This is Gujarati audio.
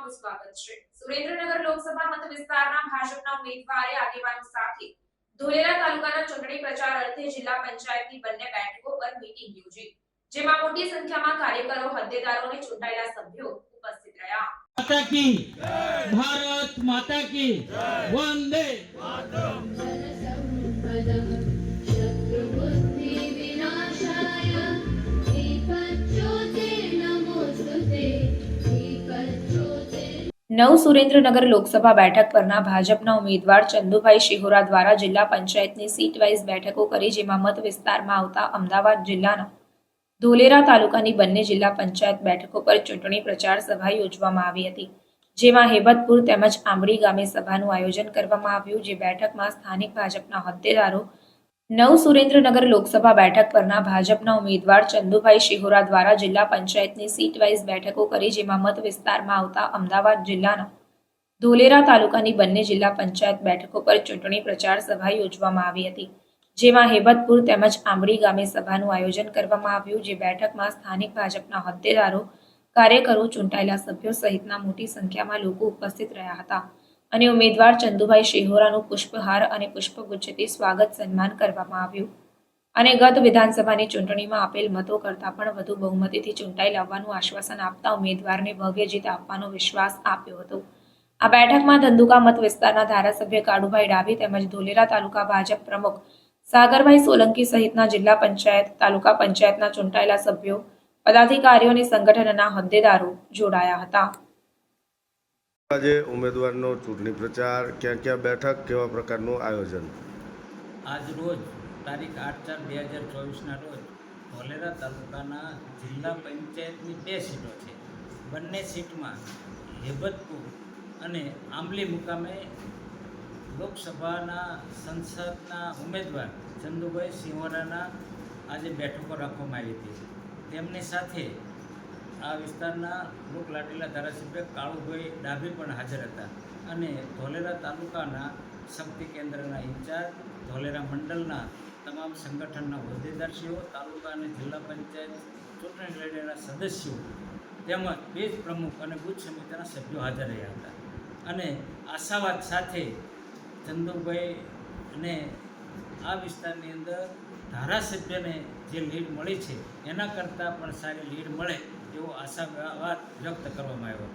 આપનું સ્વાગત છે। સુરેન્દ્રનગર લોકસભા મત વિસ્તારના ભાજપના ઉમેદવારે આગેવાનો સાથે ધોલેરા તાલુકાના ચૂંટણી પ્રચાર અર્થે જિલ્લા પંચાયતની બંને બેઠકો પર મીટિંગ યોજી, જેમાં મોટી સંખ્યામાં કાર્યકરો, હોદ્દેદારો અને ચૂંટાયેલા સભ્યો ઉપસ્થિત રહ્યા। माता की भारत माता की वंदे નવ સુરેન્દ્રનગર લોકસભા બેઠક પરના ભાજપના ઉમેદવાર ચંદુભાઈ શિહોરા દ્વારા જિલ્લા પંચાયતની સીટ વાઇઝ બેઠકો કરી, જેમાં મત વિસ્તારમાં આવતા અમદાવાદ જિલ્લાના ધોલેરા તાલુકાની બંને જિલ્લા પંચાયત બેઠકો પર ચૂંટણી પ્રચાર સભા યોજવામાં આવી હતી, જેમાં હેબતપુર તેમજ આંબડી ગામે સભાનું આયોજન કરવામાં આવ્યું। જે બેઠકમાં સ્થાનિક ભાજપના હોદ્દેદારો નવ સુરેન્દ્રનગર લોકસભા બેઠક પરના ભાજપના ઉમેદવાર ચંદુભાઈ શિહોરા દ્વારા જિલ્લા પંચાયતની સીટ વાઇઝ બેઠકો કરી, જેમાં મત વિસ્તારમાં આવતા અમદાવાદ જિલ્લાના ધોલેરા તાલુકાની બંને જિલ્લા પંચાયત બેઠકો પર ચૂંટણી પ્રચાર સભા યોજવામાં આવી હતી, જેમાં હેબતપુર તેમજ આંબડી ગામે સભાનું આયોજન કરવામાં આવ્યું। જે બેઠકમાં સ્થાનિક ભાજપના હોદ્દેદારો, કાર્યકરો, ચૂંટાયેલા સભ્યો સહિતના મોટી સંખ્યામાં લોકો ઉપસ્થિત રહ્યા હતા અને ઉમેદવાર ચંદુભાઈ શિહોરાનું પુષ્પહાર અને પુષ્પગુચ્છથી સ્વાગત સન્માન કરવામાં આવ્યું અને ગત વિધાનસભાની ચૂંટણીમાં આપેલ મતો કરતાં પણ વધુ બહુમતીથી ચૂંટાઈ લાવવાનું આશ્વાસન આપતા ઉમેદવારને ભવ્ય જીત આપવાનો વિશ્વાસ આપ્યો હતો। આ બેઠકમાં ધંધુકા મત વિસ્તારના ધારાસભ્ય કાળુભાઈ ડાભી તેમજ ધોલેરા તાલુકા ભાજપ પ્રમુખ સાગરભાઈ સોલંકી સહિતના જિલ્લા પંચાયત, તાલુકા પંચાયતના ચૂંટાયેલા સભ્યો, પદાધિકારીઓ અને સંગઠનના હોદ્દેદારો જોડાયા હતા। આજે ઉમેદવારનો ચૂંટણી પ્રચાર, ક્યાં ક્યાં બેઠક, કેવા પ્રકારનું આયોજન? આજ રોજ તારીખ 8/4/2024ના રોજ ધોલેરા તાલુકાના જિલ્લા પંચાયતની 2 સીટો છે। બંને સીટમાં હેબતપુર અને આંબલી મુકામે લોકસભાના સંસદના ઉમેદવાર ચંદુભાઈ શિહોરાના આજે બેઠકો રાખવામાં આવી હતી। તેમની સાથે આ વિસ્તારના લોકલાડીલા ધારાસભ્ય કાળુભાઈ ડાભી પણ હાજર હતા અને ધોલેરા તાલુકાના શક્તિ કેન્દ્રના ઇન્ચાર્જ, ધોલેરા મંડળના તમામ સંગઠનના હોદ્દેદારશ્રીઓ, તાલુકા અને જિલ્લા પંચાયત ચૂંટણી લડેલા સદસ્યો તેમજ પેજ પ્રમુખ અને બૂથ સમિતિના સભ્યો હાજર રહ્યા હતા અને આશાવાદ સાથે ચંદુભાઈને આ વિસ્તારની અંદર ધારાસભ્યને જે લીડ મળી છે એના કરતાં પણ સારી લીડ મળે એવો આશાવાદ વ્યક્ત કરવામાં આવ્યો।